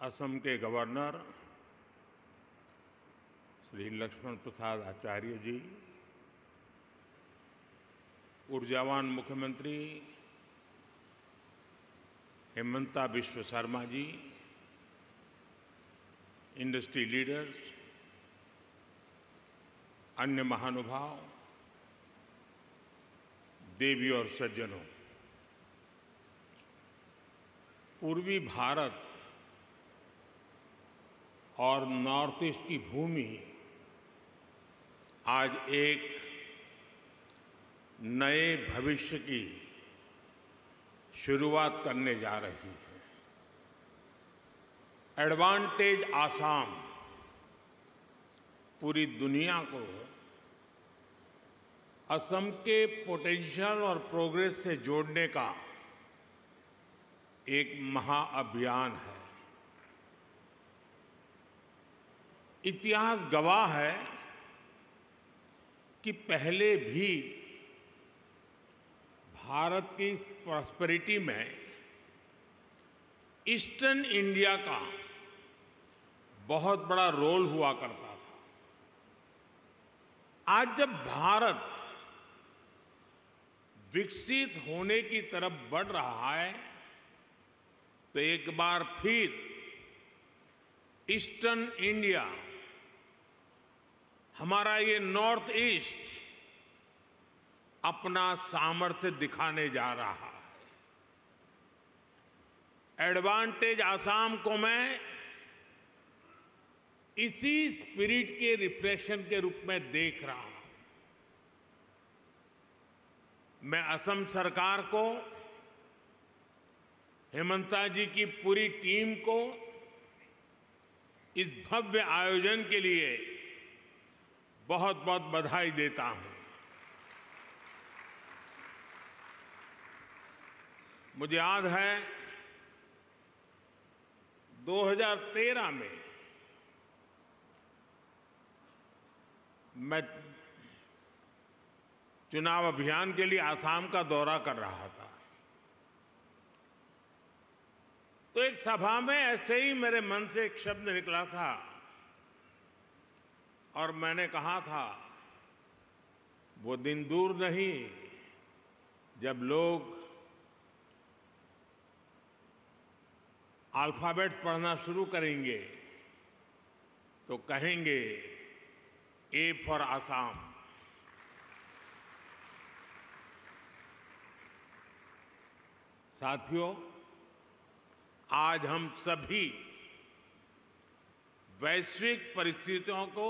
असम के गवर्नर श्री लक्ष्मण प्रसाद आचार्य जी, ऊर्जावान मुख्यमंत्री हेमंता बिश्व शर्मा जी, इंडस्ट्री लीडर्स, अन्य महानुभाव, देवी और सज्जनों, पूर्वी भारत और नॉर्थ ईस्ट की भूमि आज एक नए भविष्य की शुरुआत करने जा रही है। एडवांटेज आसाम पूरी दुनिया को असम के पोटेंशियल और प्रोग्रेस से जोड़ने का एक महाअभियान है। इतिहास गवाह है कि पहले भी भारत की प्रॉस्पेरिटी में ईस्टर्न इंडिया का बहुत बड़ा रोल हुआ करता था। आज जब भारत विकसित होने की तरफ बढ़ रहा है तो एक बार फिर ईस्टर्न इंडिया, हमारा ये नॉर्थ ईस्ट अपना सामर्थ्य दिखाने जा रहा है। एडवांटेज आसाम को मैं इसी स्पिरिट के रिफ्लेक्शन के रूप में देख रहा हूं। मैं असम सरकार को, हेमंता जी की पूरी टीम को इस भव्य आयोजन के लिए बहुत बहुत बधाई देता हूं। मुझे याद है 2013 में मैं चुनाव अभियान के लिए आसाम का दौरा कर रहा था, तो एक सभा में ऐसे ही मेरे मन से एक शब्द निकला था और मैंने कहा था, वो दिन दूर नहीं जब लोग अल्फाबेट्स पढ़ना शुरू करेंगे तो कहेंगे ए फॉर आसाम। साथियों, आज हम सभी वैश्विक परिस्थितियों को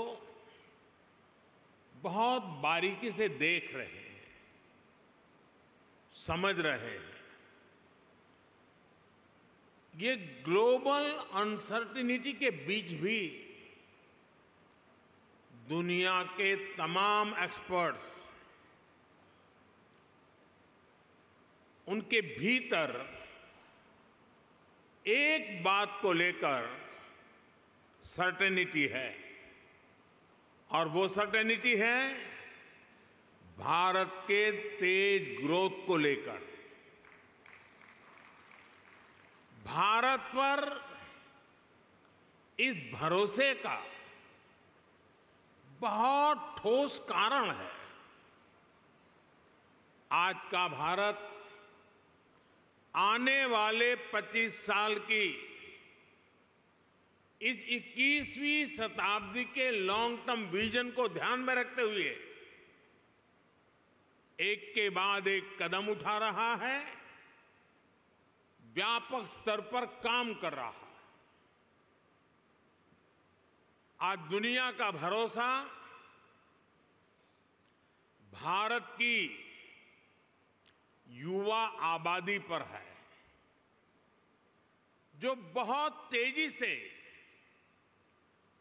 बहुत बारीकी से देख रहे हैं, समझ रहे हैं। ये ग्लोबल अनसर्टेनिटी के बीच भी दुनिया के तमाम एक्सपर्ट्स उनके भीतर एक बात को लेकर सर्टेनिटी है, और वो सर्टेनिटी है भारत के तेज ग्रोथ को लेकर। भारत पर इस भरोसे का बहुत ठोस कारण है। आज का भारत आने वाले 25 साल की इस 21वीं शताब्दी के लॉन्ग टर्म विजन को ध्यान में रखते हुए एक के बाद एक कदम उठा रहा है, व्यापक स्तर पर काम कर रहा है। आज दुनिया का भरोसा भारत की युवा आबादी पर है, जो बहुत तेजी से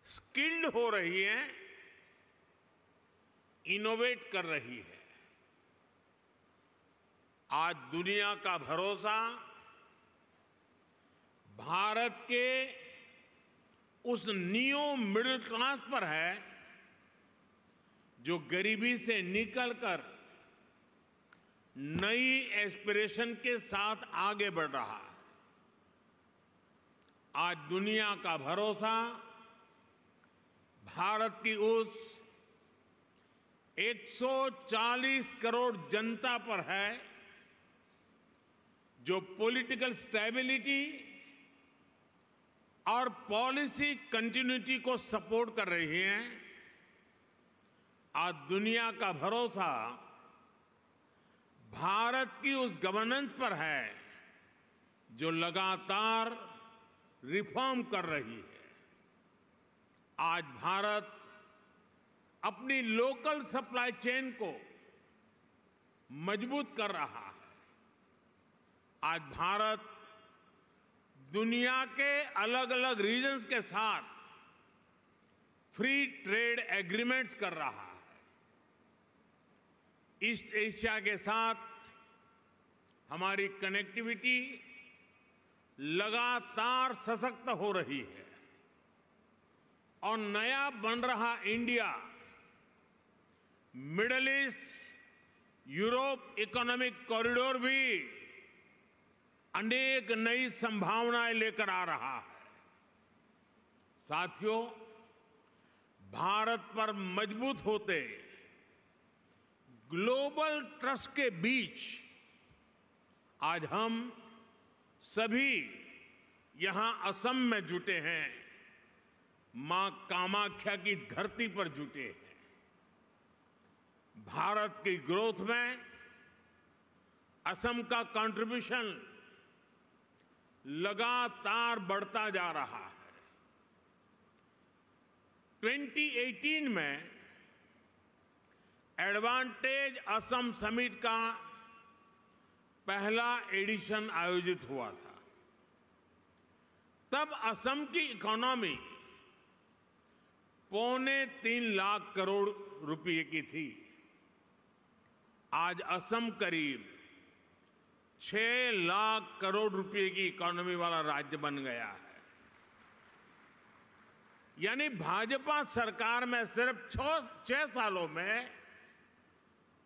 स्किल्ड हो रही है, इनोवेट कर रही है। आज दुनिया का भरोसा भारत के उस नियो मिडिल क्लास पर है जो गरीबी से निकलकर नई एस्पिरेशन के साथ आगे बढ़ रहा है। आज दुनिया का भरोसा भारत की उस 140 करोड़ जनता पर है जो पॉलिटिकल स्टेबिलिटी और पॉलिसी कंटिन्यूटी को सपोर्ट कर रही हैं। आज दुनिया का भरोसा भारत की उस गवर्नेंस पर है जो लगातार रिफॉर्म कर रही है। आज भारत अपनी लोकल सप्लाई चेन को मजबूत कर रहा है। आज भारत दुनिया के अलग अलग रीजन्स के साथ फ्री ट्रेड एग्रीमेंट्स कर रहा है। ईस्ट एशिया के साथ हमारी कनेक्टिविटी लगातार सशक्त हो रही है और नया बन रहा India middle east Europe economic corridor भी अनेक नई संभावनाएं लेकर आ रहा है। साथियों, भारत पर मजबूत होते ग्लोबल ट्रस्ट के बीच आज हम सभी यहां असम में जुटे हैं, मां कामाख्या की धरती पर जुटे हैं। भारत की ग्रोथ में असम का कंट्रीब्यूशन लगातार बढ़ता जा रहा है। 2018 में एडवांटेज असम समिट का पहला एडिशन आयोजित हुआ था। तब असम की इकोनॉमी 3.25 लाख करोड़ रुपए की थी। आज असम करीब 6 लाख करोड़ रुपए की इकोनॉमी वाला राज्य बन गया है। यानी भाजपा सरकार में सिर्फ 6 सालों में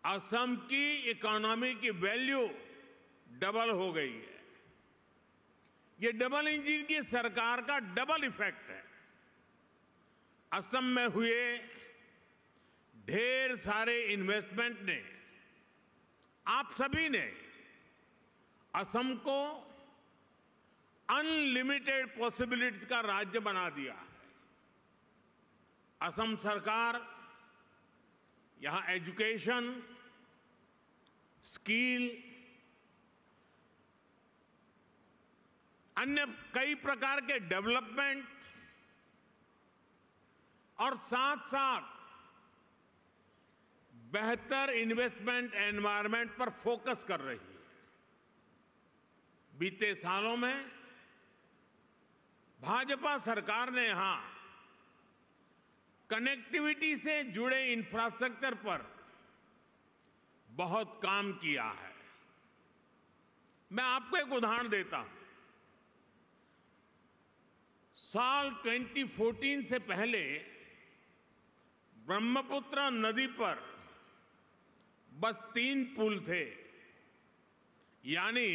असम की इकोनॉमी की वैल्यू डबल हो गई है। ये डबल इंजन की सरकार का डबल इफेक्ट है। असम में हुए ढेर सारे इन्वेस्टमेंट ने, आप सभी ने असम को अनलिमिटेड पॉसिबिलिटीज का राज्य बना दिया है। असम सरकार यहां एजुकेशन, स्किल, अन्य कई प्रकार के डेवलपमेंट और साथ साथ बेहतर इन्वेस्टमेंट एनवायरनमेंट पर फोकस कर रही है। बीते सालों में भाजपा सरकार ने यहां कनेक्टिविटी से जुड़े इंफ्रास्ट्रक्चर पर बहुत काम किया है। मैं आपको एक उदाहरण देता हूं। साल 2014 से पहले ब्रह्मपुत्र नदी पर बस 3 पुल थे। यानी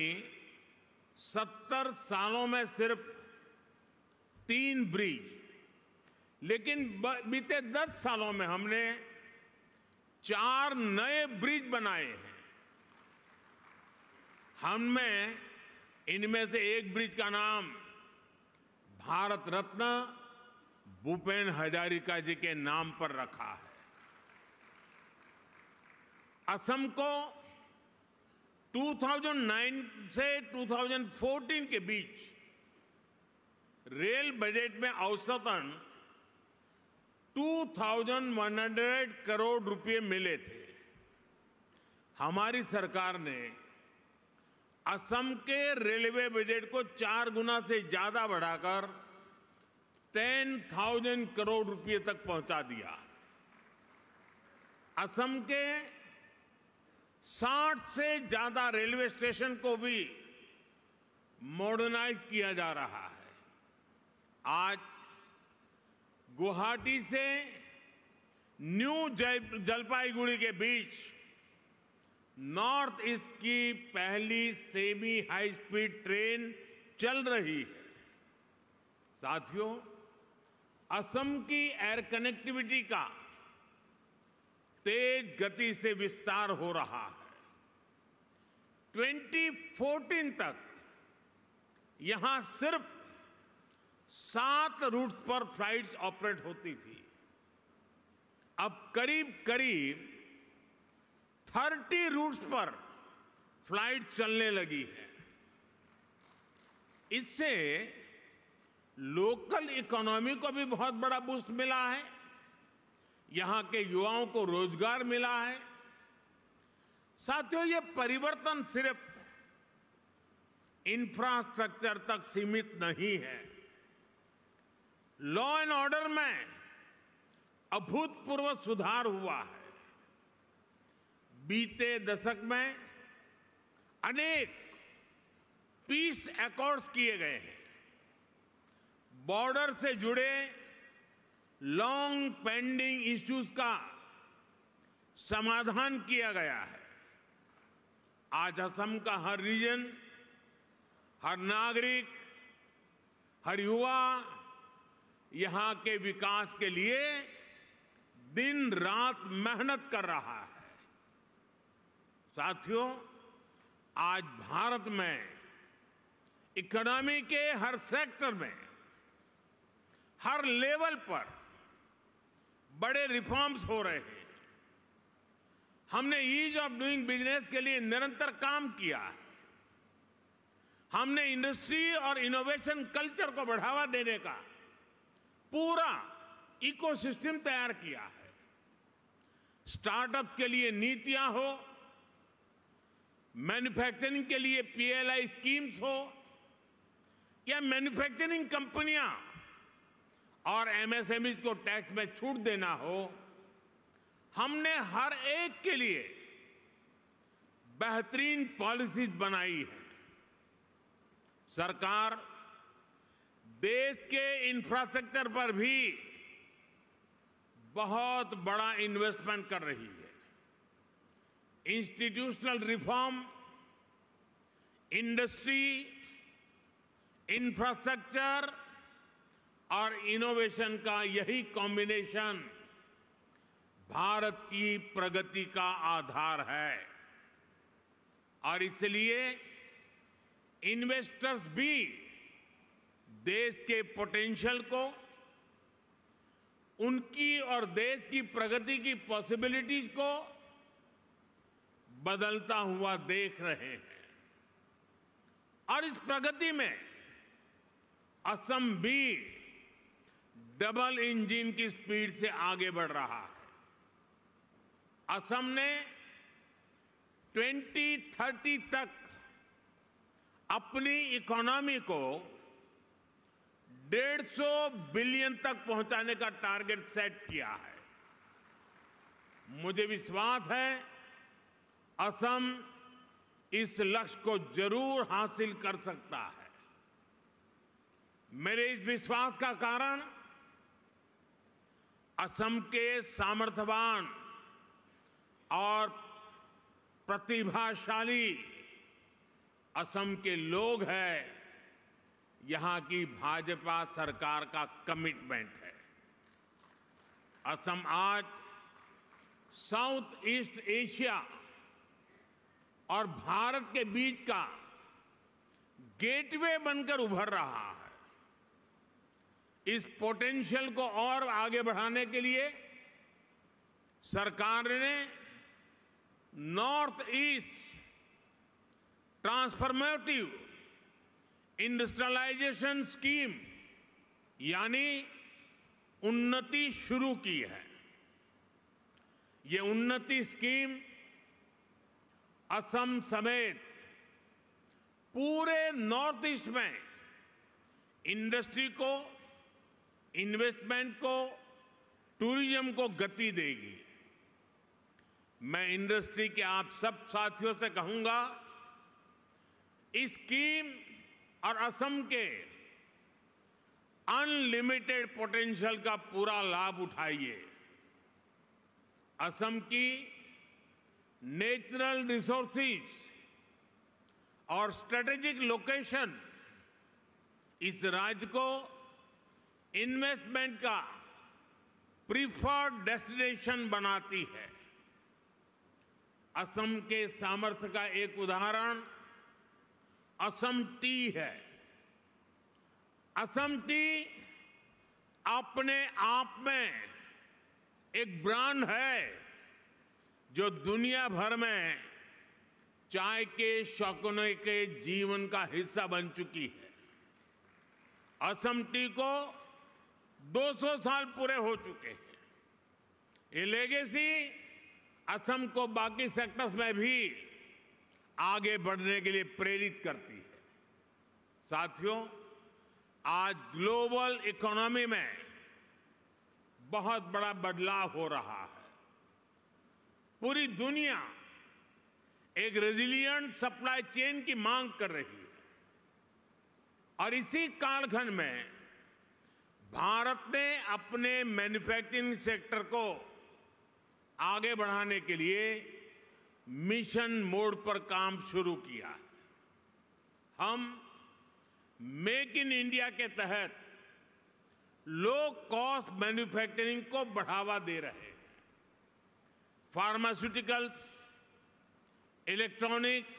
70 सालों में सिर्फ 3 ब्रिज। लेकिन बीते 10 सालों में हमने 4 नए ब्रिज बनाए हैं। हमने इनमें से एक ब्रिज का नाम भारत रत्न भूपेन हजारिका जी के नाम पर रखा है। असम को 2009 से 2014 के बीच रेल बजट में औसतन 2100 करोड़ रुपए मिले थे। हमारी सरकार ने असम के रेलवे बजट को 4 गुना से ज्यादा बढ़ाकर 10,000 करोड़ रुपए तक पहुंचा दिया। असम के 60 से ज्यादा रेलवे स्टेशन को भी मॉडर्नाइज किया जा रहा है। आज गुवाहाटी से न्यू जलपाईगुड़ी के बीच नॉर्थ ईस्ट की पहली सेमी हाई स्पीड ट्रेन चल रही है। साथियों, असम की एयर कनेक्टिविटी का तेज गति से विस्तार हो रहा है। 2014 तक यहां सिर्फ 7 रूट्स पर फ्लाइट्स ऑपरेट होती थी। अब करीब करीब 30 रूट्स पर फ्लाइट्स चलने लगी है। इससे लोकल इकोनॉमी को भी बहुत बड़ा बूस्ट मिला है, यहां के युवाओं को रोजगार मिला है। साथियों, ये परिवर्तन सिर्फ इंफ्रास्ट्रक्चर तक सीमित नहीं है। लॉ एंड ऑर्डर में अभूतपूर्व सुधार हुआ है। बीते दशक में अनेक पीस अकॉर्ड्स किए गए हैं। बॉर्डर से जुड़े लॉन्ग पेंडिंग इश्यूज का समाधान किया गया है। आज असम का हर रीजन, हर नागरिक, हर युवा यहां के विकास के लिए दिन रात मेहनत कर रहा है। साथियों, आज भारत में इकोनॉमी के हर सेक्टर में, हर लेवल पर बड़े रिफॉर्म्स हो रहे हैं। हमने ईज ऑफ डूइंग बिजनेस के लिए निरंतर काम किया है। हमने इंडस्ट्री और इनोवेशन कल्चर को बढ़ावा देने का पूरा इकोसिस्टम तैयार किया है। स्टार्टअप के लिए नीतियां हो, मैन्युफैक्चरिंग के लिए पीएलआई स्कीम्स हो, या मैन्युफैक्चरिंग कंपनियां और एमएसएमईज को टैक्स में छूट देना हो, हमने हर एक के लिए बेहतरीन पॉलिसीज बनाई है। सरकार देश के इंफ्रास्ट्रक्चर पर भी बहुत बड़ा इन्वेस्टमेंट कर रही है। इंस्टीट्यूशनल रिफॉर्म, इंडस्ट्री, इंफ्रास्ट्रक्चर और इनोवेशन का यही कॉम्बिनेशन भारत की प्रगति का आधार है। और इसलिए इन्वेस्टर्स भी देश के पोटेंशियल को, उनकी और देश की प्रगति की पॉसिबिलिटीज को बदलता हुआ देख रहे हैं। और इस प्रगति में असम भी डबल इंजन की स्पीड से आगे बढ़ रहा है। असम ने 2030 तक अपनी इकोनॉमी को 150 बिलियन तक पहुंचाने का टारगेट सेट किया है। मुझे विश्वास है असम इस लक्ष्य को जरूर हासिल कर सकता है। मेरे इस विश्वास का कारण असम के सामर्थ्यवान और प्रतिभाशाली असम के लोग हैं, यहां की भाजपा सरकार का कमिटमेंट है। असम आज साउथ ईस्ट एशिया और भारत के बीच का गेटवे बनकर उभर रहा है। इस पोटेंशियल को और आगे बढ़ाने के लिए सरकार ने north east transformative industrialisation scheme यानी उन्नति शुरू की है। ये उन्नति स्कीम असम समेत पूरे नॉर्थ ईस्ट में इंडस्ट्री को, इन्वेस्टमेंट को, टूरिज्म को गति देगी। मैं इंडस्ट्री के आप सब साथियों से कहूंगा, इस स्कीम और असम के अनलिमिटेड पोटेंशियल का पूरा लाभ उठाइए। असम की नेचुरल रिसोर्सेज और स्ट्रेटेजिक लोकेशन इस राज्य को इन्वेस्टमेंट का प्रीफर्ड डेस्टिनेशन बनाती है। असम के सामर्थ्य का एक उदाहरण असम टी है। असम टी अपने आप में एक ब्रांड है जो दुनिया भर में चाय के शौकीनों के जीवन का हिस्सा बन चुकी है। असम टी को 200 साल पूरे हो चुके हैं। ये लेगेसी असम को बाकी सेक्टर्स में भी आगे बढ़ने के लिए प्रेरित करती है। साथियों, आज ग्लोबल इकोनॉमी में बहुत बड़ा बदलाव हो रहा है। पूरी दुनिया एक रेजिलिएंट सप्लाई चेन की मांग कर रही है और इसी कालखंड में भारत ने अपने मैन्युफैक्चरिंग सेक्टर को आगे बढ़ाने के लिए मिशन मोड पर काम शुरू किया। हम मेक इन इंडिया के तहत लो कॉस्ट मैन्युफैक्चरिंग को बढ़ावा दे रहे हैं। फार्मास्यूटिकल्स, इलेक्ट्रॉनिक्स,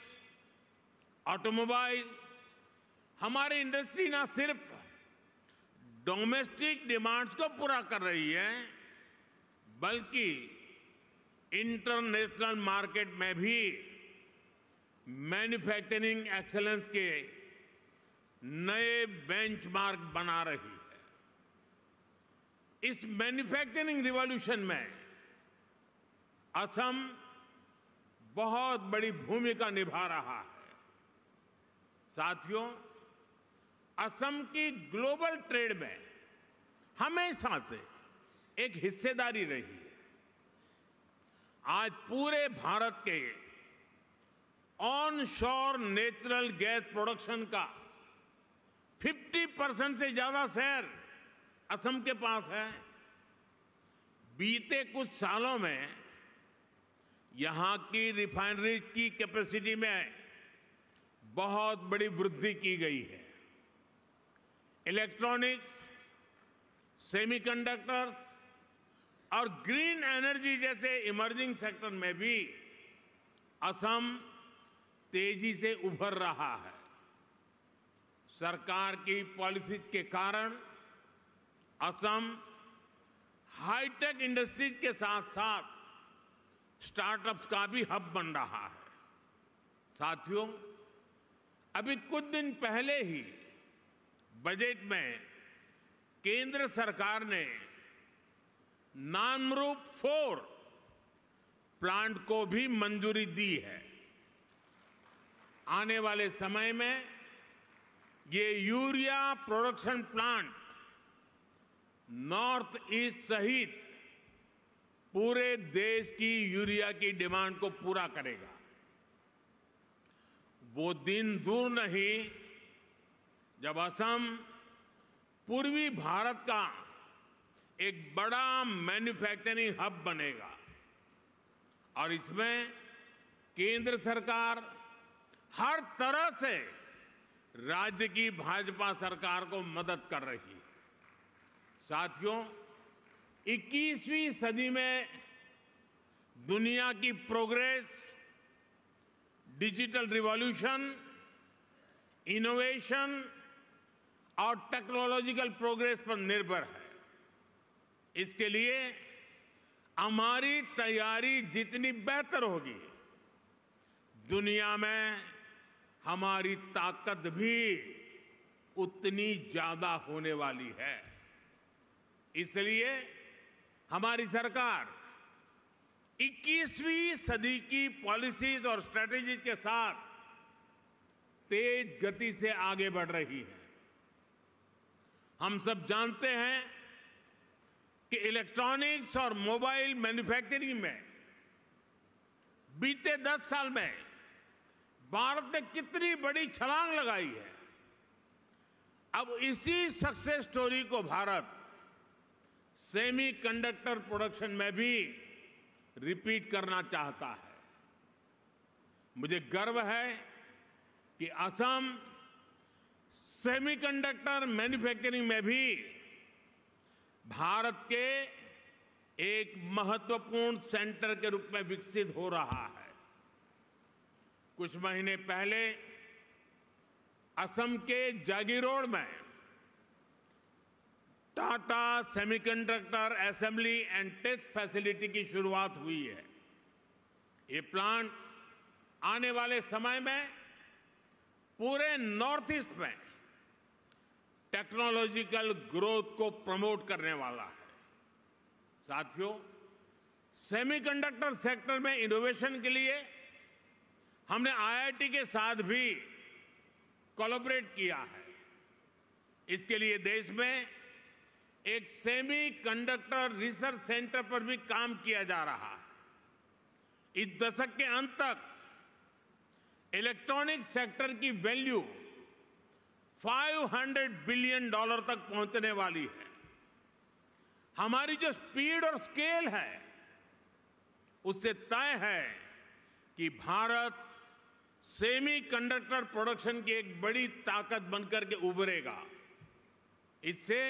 ऑटोमोबाइल, हमारी इंडस्ट्री ना सिर्फ डोमेस्टिक डिमांड्स को पूरा कर रही है, बल्कि इंटरनेशनल मार्केट में भी मैन्युफैक्चरिंग एक्सेलेंस के नए बेंचमार्क बना रही है। इस मैन्युफैक्चरिंग रिवॉल्यूशन में असम बहुत बड़ी भूमिका निभा रहा है। साथियों, असम की ग्लोबल ट्रेड में हमेशा से एक हिस्सेदारी रही है। आज पूरे भारत के ऑन शोर नेचुरल गैस प्रोडक्शन का 50% से ज्यादा शेयर असम के पास है। बीते कुछ सालों में यहां की रिफाइनरीज की कैपेसिटी में बहुत बड़ी वृद्धि की गई है। इलेक्ट्रॉनिक्स, सेमीकंडक्टर्स और ग्रीन एनर्जी जैसे इमर्जिंग सेक्टर में भी असम तेजी से उभर रहा है। सरकार की पॉलिसीज के कारण असम हाईटेक इंडस्ट्रीज के साथ साथ स्टार्टअप्स का भी हब बन रहा है। साथियों, अभी कुछ दिन पहले ही बजट में केंद्र सरकार ने नामरूप 4 प्लांट को भी मंजूरी दी है। आने वाले समय में ये urea production plant north east सहित पूरे देश की यूरिया की डिमांड को पूरा करेगा। वो दिन दूर नहीं जब असम पूर्वी भारत का एक बड़ा मैन्युफैक्चरिंग हब बनेगा और इसमें केंद्र सरकार हर तरह से राज्य की भाजपा सरकार को मदद कर रही है। साथियों, 21वीं सदी में दुनिया की प्रोग्रेस डिजिटल रिवॉल्यूशन, इनोवेशन और टेक्नोलॉजिकल प्रोग्रेस पर निर्भर है। इसके लिए हमारी तैयारी जितनी बेहतर होगी, दुनिया में हमारी ताकत भी उतनी ज्यादा होने वाली है। इसलिए हमारी सरकार 21वीं सदी की पॉलिसीज और स्ट्रेटेजीज के साथ तेज गति से आगे बढ़ रही है। हम सब जानते हैं कि इलेक्ट्रॉनिक्स और मोबाइल मैन्युफैक्चरिंग में बीते 10 साल में भारत ने कितनी बड़ी छलांग लगाई है। अब इसी सक्सेस स्टोरी को भारत सेमीकंडक्टर प्रोडक्शन में भी रिपीट करना चाहता है। मुझे गर्व है कि असम सेमीकंडक्टर मैन्युफैक्चरिंग में भी भारत के एक महत्वपूर्ण सेंटर के रूप में विकसित हो रहा है। कुछ महीने पहले असम के जागीरोड में Tata semiconductor assembly and test facility की शुरुआत हुई है। ये प्लांट आने वाले समय में पूरे नॉर्थ ईस्ट में टेक्नोलॉजिकल ग्रोथ को प्रमोट करने वाला है। साथियों, सेमीकंडक्टर सेक्टर में इनोवेशन के लिए हमने आईआईटी के साथ भी कोलैबोरेट किया है। इसके लिए देश में एक सेमीकंडक्टर रिसर्च सेंटर पर भी काम किया जा रहा है। इस दशक के अंत तक इलेक्ट्रॉनिक सेक्टर की वैल्यू $500 बिलियन तक पहुंचने वाली है। हमारी जो स्पीड और स्केल है, उससे तय है कि भारत सेमीकंडक्टर प्रोडक्शन की एक बड़ी ताकत बनकर के उभरेगा। इससे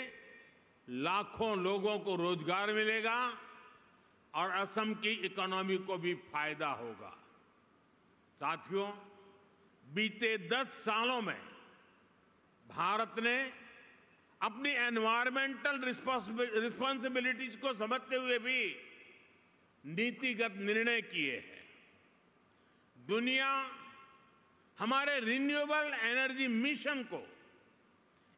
लाखों लोगों को रोजगार मिलेगा और असम की इकोनॉमी को भी फायदा होगा। साथियों, बीते 10 सालों में भारत ने अपनी एनवायरमेंटल रिस्पॉन्सिबिलिटीज को समझते हुए भी नीतिगत निर्णय किए हैं। दुनिया हमारे रिन्यूएबल एनर्जी मिशन को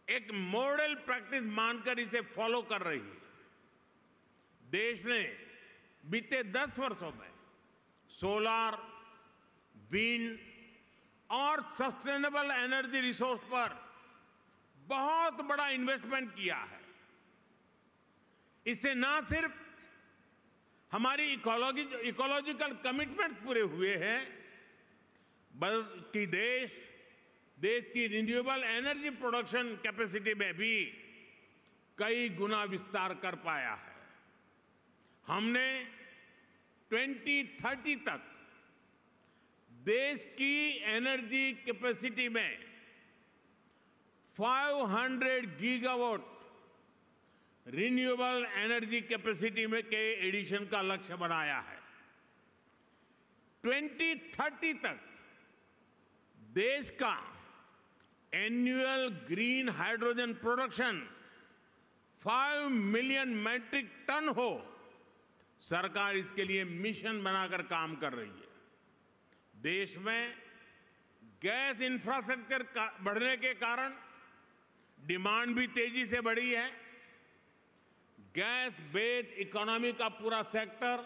एक मॉडल प्रैक्टिस मानकर इसे फॉलो कर रही है। देश ने बीते 10 वर्षों में सोलर, विंड और सस्टेनेबल एनर्जी रिसोर्स पर बहुत बड़ा इन्वेस्टमेंट किया है। इससे न सिर्फ हमारी इकोलॉजिकल कमिटमेंट पूरे हुए हैं, बल्कि देश की रिन्यूएबल एनर्जी प्रोडक्शन कैपेसिटी में भी कई गुना विस्तार कर पाया है। हमने 2030 तक देश की एनर्जी कैपेसिटी में 500 गीगावाट रिन्यूएबल एनर्जी कैपेसिटी में के एडिशन का लक्ष्य बनाया है। 2030 तक देश का annual green hydrogen production 5 million metric tonne हो, सरकार इसके लिए मिशन बनाकर काम कर रही है। देश में गैस इंफ्रास्ट्रक्चर बढ़ने के कारण डिमांड भी तेजी से बढ़ी है। गैस बेस्ड इकोनॉमी का पूरा सेक्टर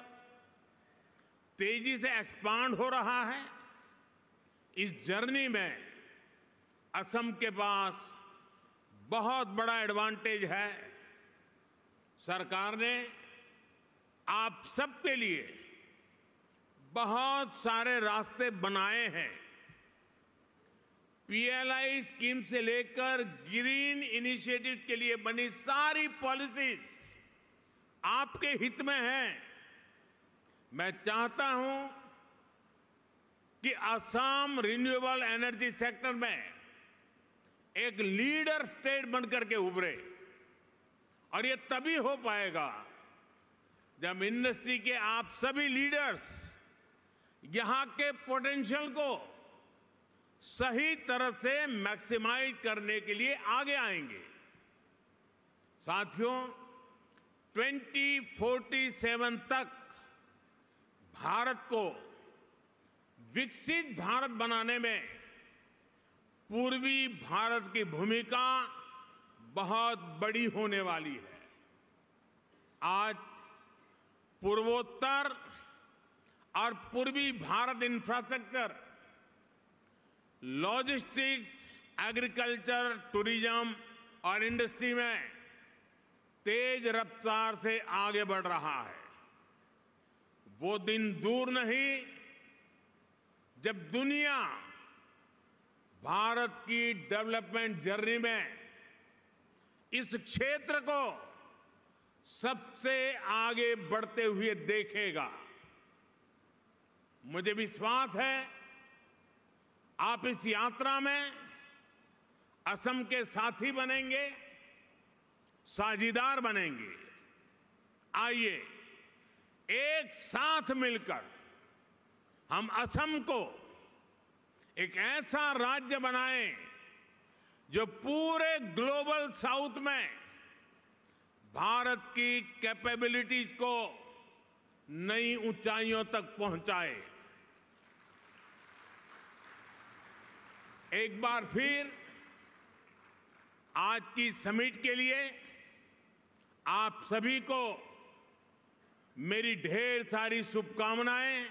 तेजी से एक्सपांड हो रहा है। इस जर्नी में असम के पास बहुत बड़ा एडवांटेज है। सरकार ने आप सबके लिए बहुत सारे रास्ते बनाए हैं। पीएलआई स्कीम से लेकर ग्रीन इनिशिएटिव के लिए बनी सारी पॉलिसीज आपके हित में हैं। मैं चाहता हूं कि असम रिन्यूएबल एनर्जी सेक्टर में एक लीडर स्टेट बनकर के उभरे, और ये तभी हो पाएगा जब इंडस्ट्री के आप सभी लीडर्स यहां के पोटेंशियल को सही तरह से मैक्सिमाइज करने के लिए आगे आएंगे। साथियों, 2047 तक भारत को विकसित भारत बनाने में पूर्वी भारत की भूमिका बहुत बड़ी होने वाली है। आज पूर्वोत्तर और पूर्वी Bharat infrastructure, logistics, agriculture, tourism और इंडस्ट्री में तेज रफ्तार से आगे बढ़ रहा है। वो दिन दूर नहीं जब दुनिया भारत की डेवलपमेंट जर्नी में इस क्षेत्र को सबसे आगे बढ़ते हुए देखेगा। मुझे विश्वास है आप इस यात्रा में असम के साथी बनेंगे, साझीदार बनेंगे। आइए एक साथ मिलकर हम असम को एक ऐसा राज्य बनाएं जो पूरे ग्लोबल साउथ में भारत की कैपेबिलिटीज को नई ऊंचाइयों तक पहुंचाए। एक बार फिर आज की समिट के लिए आप सभी को मेरी ढेर सारी शुभकामनाएं।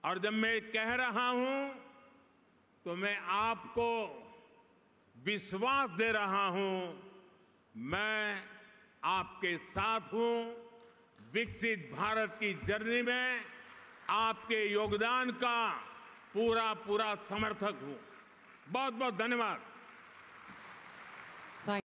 और जब मैं कह रहा हूं तो मैं आपको विश्वास दे रहा हूं, मैं आपके साथ हूं। विकसित भारत की जर्नी में आपके योगदान का पूरा समर्थक हूं। बहुत बहुत धन्यवाद।